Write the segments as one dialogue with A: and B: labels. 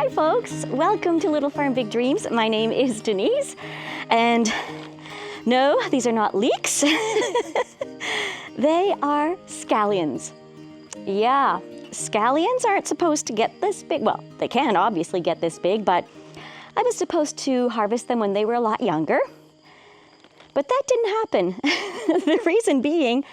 A: Hi folks, welcome to Little Farm Big Dreams. My name is Denise, and no, these are not leeks. They are scallions. Yeah, scallions aren't supposed to get this big. Well, they can obviously get this big, but I was supposed to harvest them when they were a lot younger. But that didn't happen. The reason being,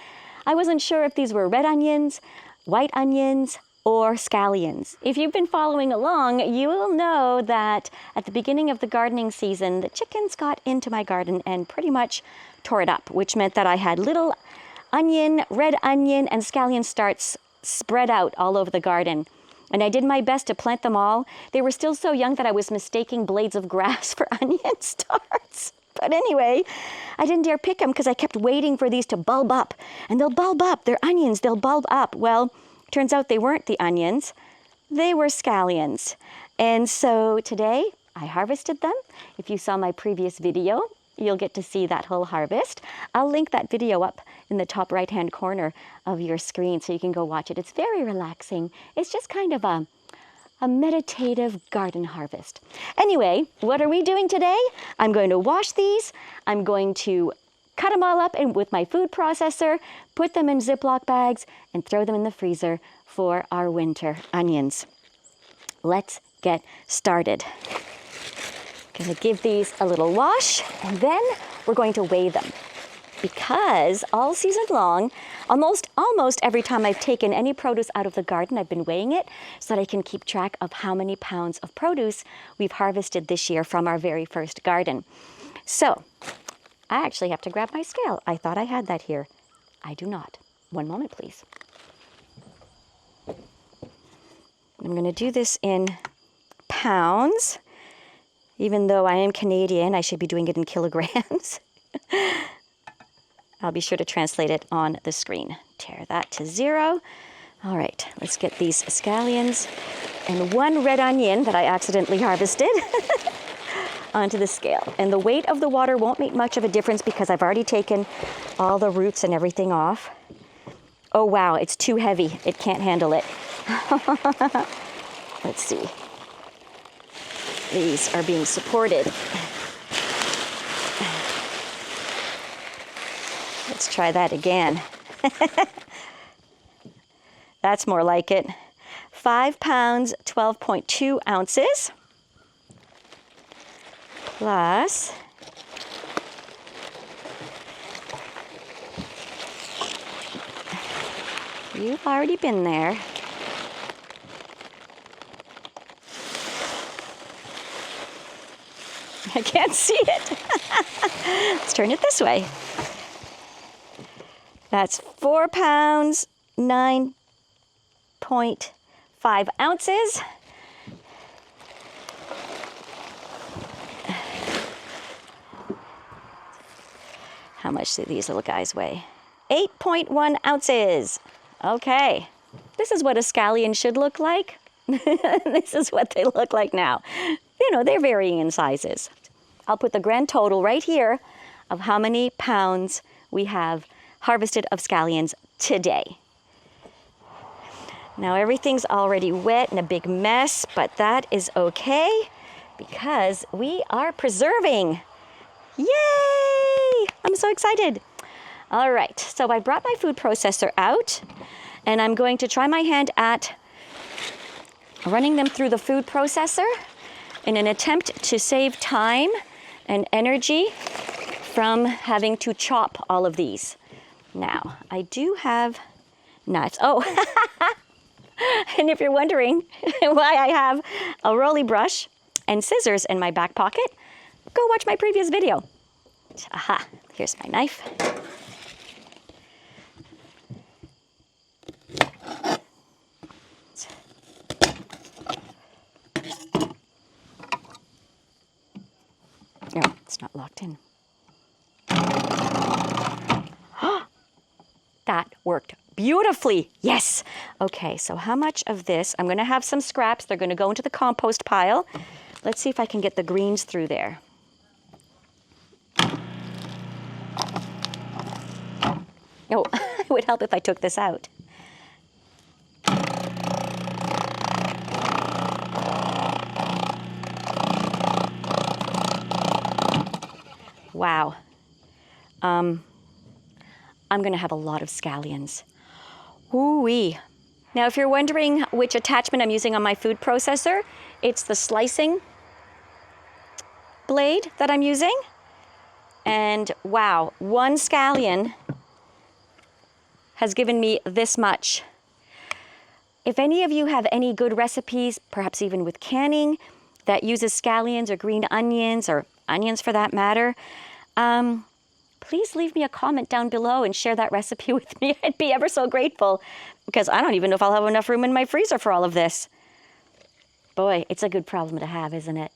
A: I wasn't sure if these were red onions, white onions, or scallions. If you've been following along, you will know that at the beginning of the gardening season, the chickens got into my garden and pretty much tore it up, which meant that I had little onion, red onion, and scallion starts spread out all over the garden. And I did my best to plant them all. They were still so young that I was mistaking blades of grass for onion starts. But anyway, I didn't dare pick them because I kept waiting for these to bulb up. And they'll bulb up. They're onions. They'll bulb up. Well, turns out they weren't the onions. They were scallions. And so today I harvested them. If you saw my previous video, you'll get to see that whole harvest. I'll link that video up in the top right-hand corner of your screen so you can go watch it. It's very relaxing. It's just kind of a meditative garden harvest. Anyway, what are we doing today? I'm going to wash these. I'm going to cut them all up with my food processor, put them in Ziploc bags, and throw them in the freezer for our winter onions. Let's get started. Gonna give these a little wash, and then we're going to weigh them. Because all season long, almost every time I've taken any produce out of the garden, I've been weighing it so that I can keep track of how many pounds of produce we've harvested this year from our very first garden. So, I actually have to grab my scale. I thought I had that here. I do not. One moment, please. I'm going to do this in pounds. Even though I am Canadian, I should be doing it in kilograms. I'll be sure to translate it on the screen. Tear that to 0. All right, let's get these scallions and one red onion that I accidentally harvested onto the scale. And the weight of the water won't make much of a difference because I've already taken all the roots and everything off. Oh wow, it's too heavy. It can't handle it. Let's see. These are being supported. Let's try that again. That's more like it. 5 pounds, 12.2 ounces. Plus you've already been there. I can't see it. Let's turn it this way. That's 4 pounds, 9.5 ounces. How much do these little guys weigh? 8.1 ounces. Okay, this is what a scallion should look like. This is what they look like now. You know, they're varying in sizes. I'll put the grand total right here of how many pounds we have harvested of scallions today. Now everything's already wet and a big mess, but that is okay because we are preserving. Yay! I'm so excited. All right, so I brought my food processor out and I'm going to try my hand at running them through the food processor in an attempt to save time and energy from having to chop all of these. Now, I do have knives. Oh, and if you're wondering why I have a rolly brush and scissors in my back pocket, go watch my previous video. Aha, here's my knife. No, it's not locked in. That worked beautifully. Yes. Okay, so how much of this? I'm going to have some scraps. They're going to go into the compost pile. Let's see if I can get the greens through there. Oh, it would help if I took this out. Wow. I'm gonna have a lot of scallions. Ooh-wee. Now, if you're wondering which attachment I'm using on my food processor, it's the slicing blade that I'm using. And wow, one scallion has given me this much. If any of you have any good recipes, perhaps even with canning, that uses scallions or green onions, or onions for that matter, please leave me a comment down below and share that recipe with me. I'd be ever so grateful, because I don't even know if I'll have enough room in my freezer for all of this. Boy, it's a good problem to have, isn't it?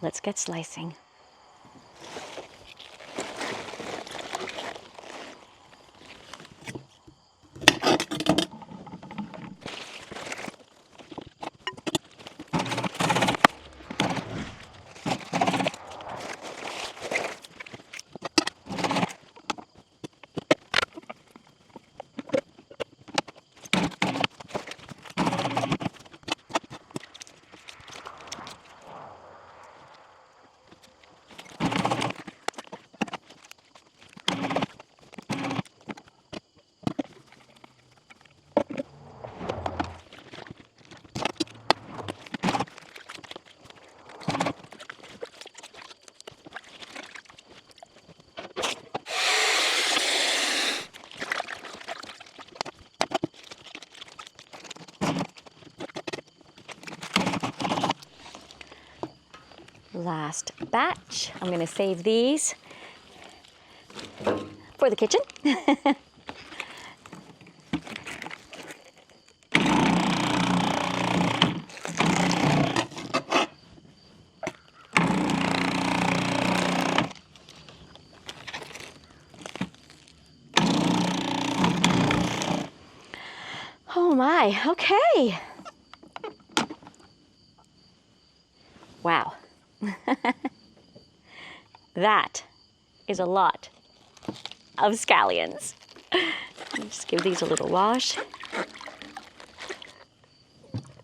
A: Let's get slicing. Last batch. I'm going to save these for the kitchen. Oh my, okay. Wow. That is a lot of scallions. Just give these a little wash.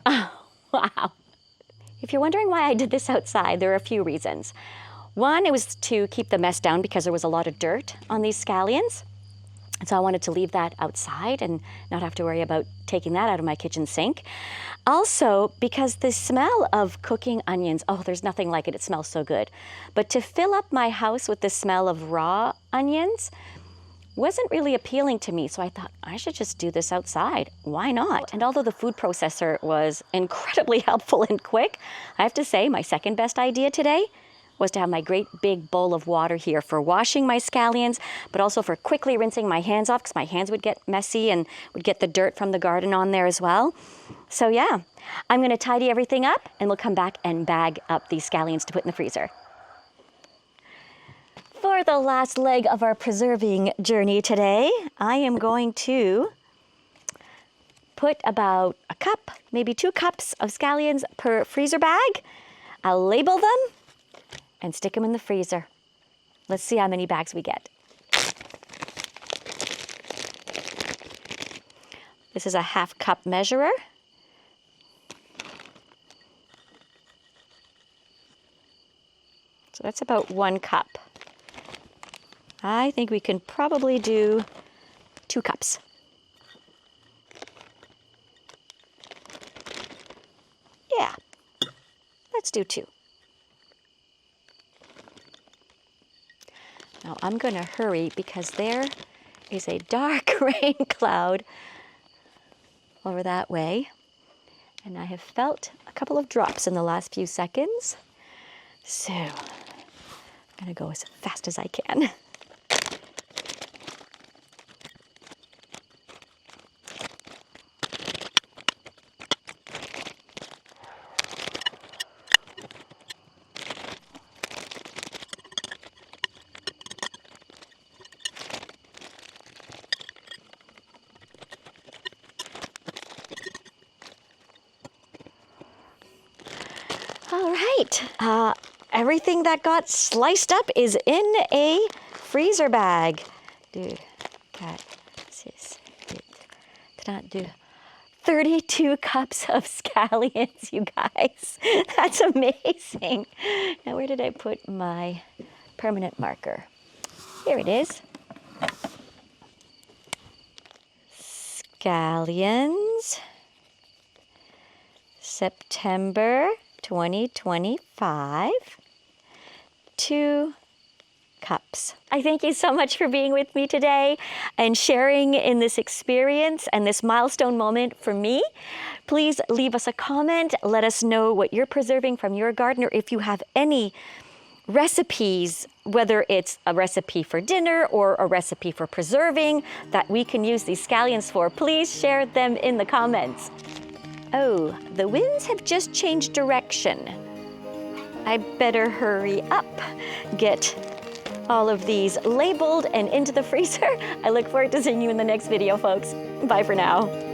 A: Oh, wow. If you're wondering why I did this outside, there are a few reasons. One, it was to keep the mess down because there was a lot of dirt on these scallions. And so I wanted to leave that outside and not have to worry about taking that out of my kitchen sink. Also, because the smell of cooking onions, oh, there's nothing like it. It smells so good. But to fill up my house with the smell of raw onions wasn't really appealing to me. So I thought, I should just do this outside. Why not? And although the food processor was incredibly helpful and quick, I have to say my second best idea today was to have my great big bowl of water here for washing my scallions, but also for quickly rinsing my hands off, because my hands would get messy and would get the dirt from the garden on there as well. So yeah, I'm going to tidy everything up and we'll come back and bag up these scallions to put in the freezer. For the last leg of our preserving journey today, I am going to put about a cup, maybe 2 cups of scallions per freezer bag. I'll label them and stick them in the freezer. Let's see how many bags we get. This is a 1/2 cup measurer. So that's about 1 cup. I think we can probably do 2 cups. Yeah, let's do 2. Now I'm going to hurry because there is a dark rain cloud over that way. And I have felt a couple of drops in the last few seconds. So I'm going to go as fast as I can. All right, everything that got sliced up is in a freezer bag. Okay, Did not do 32 cups of scallions, you guys. That's amazing. Now, where did I put my permanent marker? Here it is. Scallions, September 2025, 2 cups. I thank you so much for being with me today and sharing in this experience and this milestone moment for me. Please leave us a comment. Let us know what you're preserving from your garden, or if you have any recipes, whether it's a recipe for dinner or a recipe for preserving that we can use these scallions for. Please share them in the comments. Oh, the winds have just changed direction. I better hurry up, get all of these labeled and into the freezer. I look forward to seeing you in the next video, folks. Bye for now.